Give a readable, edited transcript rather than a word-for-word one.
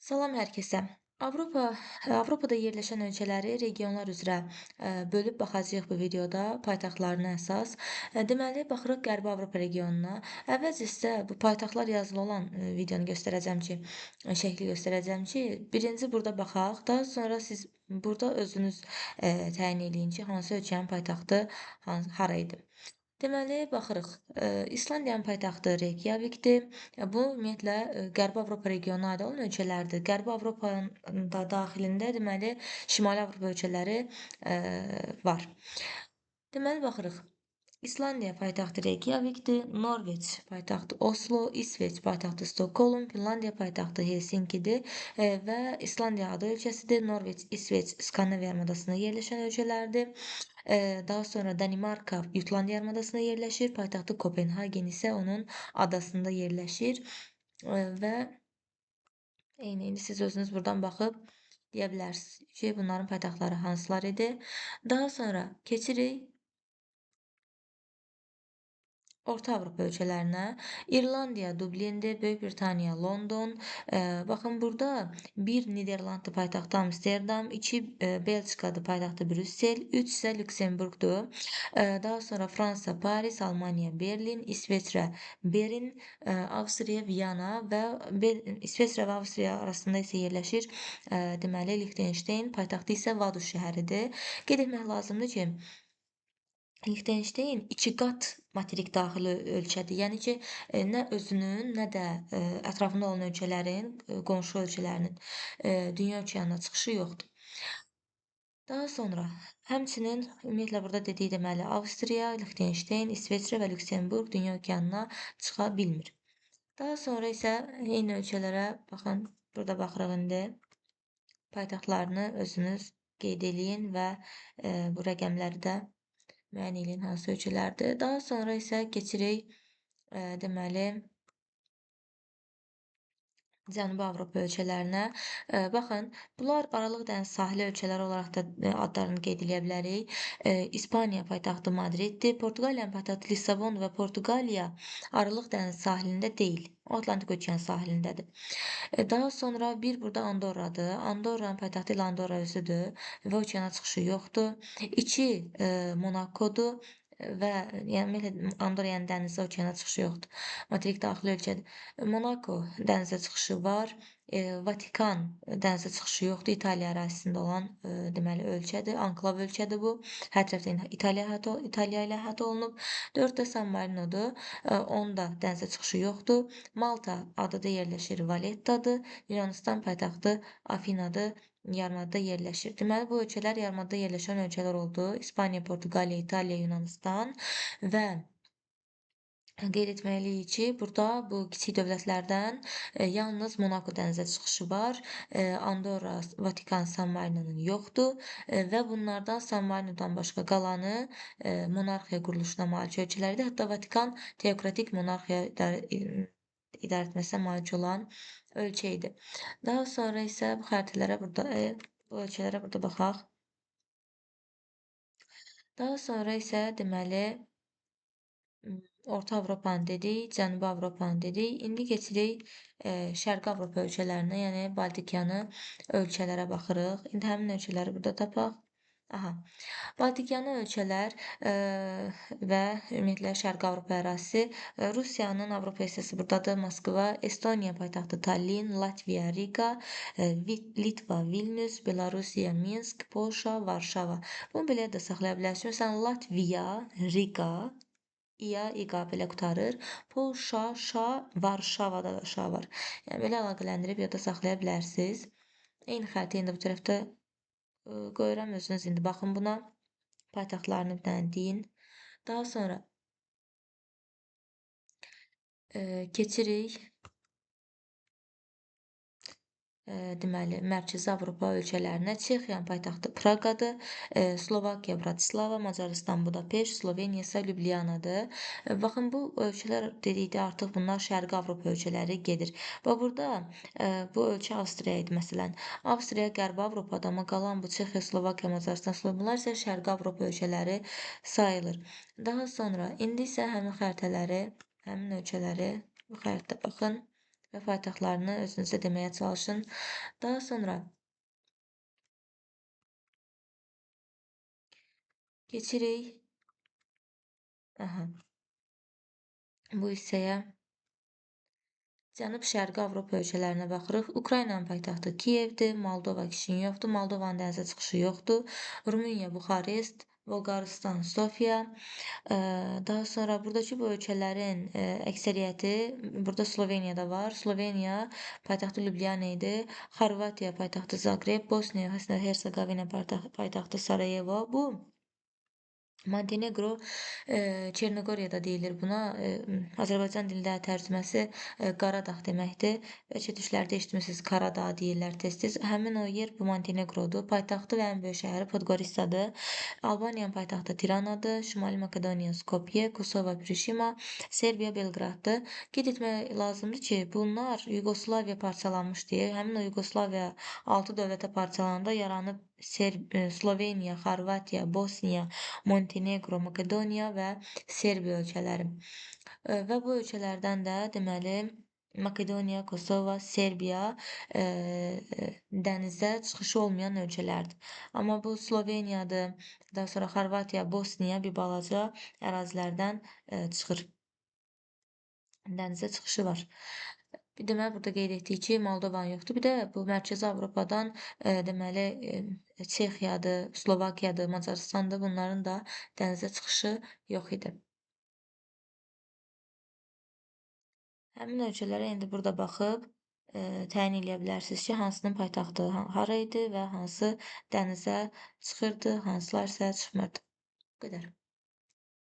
Salam hər kəsə. Avropada yerləşən ölkələri regionlar üzrə bölüb baxacağıq bu videoda, paytaxtlarına əsas. Deməli, baxırıq Qərbi Avropa regionuna. Əvvəlcə sizə bu paytaxtlar yazılı olan videonu göstərəcəm ki, şəkli göstərəcəm ki, birinci burada baxaq, daha sonra siz burada özünüz təyin eləyin ki, hansı ölkənin paytaxtı hara idi. Deməli, baxırıq. İslandiyanın paytaxtı Reykjavikdir. Bu ümumiyyətlə Qərbi Avropa regionuna aid olan ölkələrdir. Qərbi Avropanın da daxilində deməli Şimali Avropa ölkələri var. Deməli, baxırıq. İslandiya paytaxtı Reykjavikdir, Norveç paytaxtı Oslo, İsveç paytaxtı Stokholm, Finlandiya paytaxtı Helsinkidir və İslandiya ada ölkəsidir. Norveç, İsveç, Skandinaviya yarımadasında yerləşən ölkələrdir. Daha sonra Danimarka Jutland yarımadasında yerləşir, paytaxtı Kopenhagen isə onun adasında yerləşir və eyni siz özünüz buradan baxıb deyə bilərsiniz ki, bunların paytaxtları hansılar idi. Daha sonra keçirik Orta Avropa ölkələrinə. İrlandiya Dublindir, Böyük Britaniya London. Baxın burada 1 Niderlanddır paytaxtı Amsterdam, 2 Belçikadır paytaxtı Brüssel, 3 isə Lüksemburqdur. Daha sonra Fransa Paris, Almaniya Berlin, İsveçrə Berin, Avstriya Viyana və İsveçrə və Avstriya arasında isə yerləşir deməli Liechtenstein, paytaxtı isə Vaduz şəhəridir. Qeyd etmək lazımdır ki, Liechtenstein 2 qat materik daxili ölkədir. Yəni ki, nə özünün, nə də ətrafında olan ölkələrin, qonşu ölkələrinin dünya okeanına çıxışı yoxdur. Daha sonra, həmçinin ümumiyyətlə burada dediyi deməli, Avstriya, Liechtenstein, İsveçrə və Lüksemburq dünya okeanına çıxa bilmir. Daha sonra isə eyni ölkələrə baxın, burada baxırıq indi. Paytaxtlarını özünüz qeyd eləyin və bu rəqəmləri də müəyyən eləyin hansı ölkələrdir. Daha sonra isə keçirik deməli Cənubi Avropa ölkələrinə. Baxın, bunlar Aralıq dəniz sahili ölkələri olaraq da adlarını qeyd eləyə bilərik. İspaniya paytaxtı Madriddir, Portuqaliyanın paytaxtı Lissabon və Portuqaliya Aralıq dəniz sahilində deyil. O Atlantik okean sahilindədir. Daha sonra bir burada Andorradır. Andorranın paytaxtı ilə Andorra özüdür və okeana çıxışı yoxdur. 2 Monakodur və yəni ümumiyyətlə Andorra yəni dənizə, okeana çıxışı yoxdur. Materik daxili ölkədir. Monako dənizə çıxışı var. Vatikan dənizə çıxışı yoxdur. İtaliya ərazisində olan deməli ölkədir. Anklav ölkədir bu. Hər tərəfdən İtaliya ilə əhatə olunub. 4 də San Marinodur. Onun da dənizə çıxışı yoxdur. Malta adada yerləşir, Valettadır. Yunanistan paytaxtı Afinadır, yarımadada yerləşir. Deməli, bu ölkələr yarımadada yerləşən ölkələr oldu. İspaniya, Portuqaliya, İtaliya, Yunanistan və qeyd etməliyik ki, burada bu kiçik dövlətlərdən yalnız Monako dənizə çıxışı var. Andorra, Vatikan, San Marino'nun yoxdur və bunlardan San Marino'dan başqa qalanı monarxiya quruluşuna malik ölkələrdir. Hətta Vatikan teokratik monarxiya idarə etməsinə malik olan ölkə idi. Daha sonra isə bu xəritələrə burada, bu ölkələrə burada baxaq. Daha sonra isə deməli Orta Avropanı dedik, Cənubi Avropanı dedik. İndi keçirik Şərqi Avropa ölkələrinə, yəni Baltikyanı ölkələrə baxırıq. İndi həmin ölkələri burada tapaq. Aha. Baltikyanı ölkələr və ümumiyyətlə Şərqi Avropa ərazisi Rusiyanın Avropa hissəsi burdadır. Moskva, Estoniya paytaxtı Tallin, Latviya Riga, Litva Vilnius, Belarusiya Minsk, Polşa Varşava. Bunu belə də saxlaya bilərsiniz. Məsələn, Latviya Riga İqa belə qutarır. Polşa, Şa, Varşavada da Şa var. Yəni belə əlaqələndirib yadda saxlaya bilərsiniz. Eyni xəritə indi bu tərəfdə qoyuram, özünüz indi baxın buna. Paytaxtlarını bir dənə deyin. Daha sonra keçirik deməli Mərkəzi Avropa ölkələrinə. Çexiyanın paytaxtı Praqadır, Slovakiya Bratislava, Macarıstan Budapeşt, Sloveniya isə Lüblyanadır. Baxın bu ölkələr dedikdə artıq bunlar Şərqi Avropa ölkələri gedir. Və burada bu ölkə Avstriya idi məsələn. Avstriya Qərbi Avropada, amma qalan bu Çexiya, Slovakiya, Macarıstan, bunlar isə Şərqi Avropa ölkələri sayılır. Daha sonra indi isə həmin xəritələri, həmin ölkələri bu xəritədə baxın. və paytaxtlarını özünüzə deməyə çalışın. Daha sonra keçirik aha, bu hissəyə. Cənub-Şərqi Avropa ölkələrinə baxırıq. Ukraynanın paytaxtı Kiyevdir, Moldova Kişinyovdur, Moldovanın dənizə çıxışı yoxdur. Rumıniya Buxarest, Bolqarıstan Sofiya. Daha sonra buradakı bu ölkələrin əksəriyyəti, burada Sloveniya da var. Sloveniya paytaxtı Ljubljana idi. Xorvatiya paytaxtı Zaqreb, Bosniya Herseqovina paytaxtı Sarayevo. Bu Montenegro, Çernogoriya da deyilir buna. Azərbaycan dilində tərcüməsi Qaradağ deməkdir. Bəlkə düşlərdə eşitmisiniz, Karadağ deyirlər tez-tez. Həmin o yer bu Montenegrodur. Paytaxtı və ən böyük şəhəri Podgoricadır. Albaniyanın paytaxtı Tiranadır. Şimali Makedoniya Skopye, Kosova Prişima, Serbiya Belqraddır. Qeyd etmək lazımdır ki, bunlar Yugoslaviya parçalanmışdı. Həmin o Yugoslaviya 6 dövlətə parçalananda yaranıb Sloveniya, Xorvatiya, Bosniya, Montenegro, Makedoniya və Serbiya ölkələri. Və bu ölkələrdən də deməli Makedoniya, Kosova, Serbiya dənizə çıxışı olmayan ölkələrdir. Amma bu Sloveniyadır, daha sonra Xorvatiya, Bosniya bir balaca ərazilərdən çıxır. Dənizə çıxışı var. Bir deməli burada qeyd etdik ki, Moldovanın yoxdur. Bir də bu Mərkəzi Avropadan deməli Çexiyadır, Slovakiyadır, Macarıstandır. Bunların da dənizə çıxışı yox idi. Həmin ölkələrə indi burada baxıb təyin eləyə bilərsiniz ki, hansının paytaxtı hara idi və hansı dənizə çıxırdı, hansılar isə çıxmırdı. Bu qədər.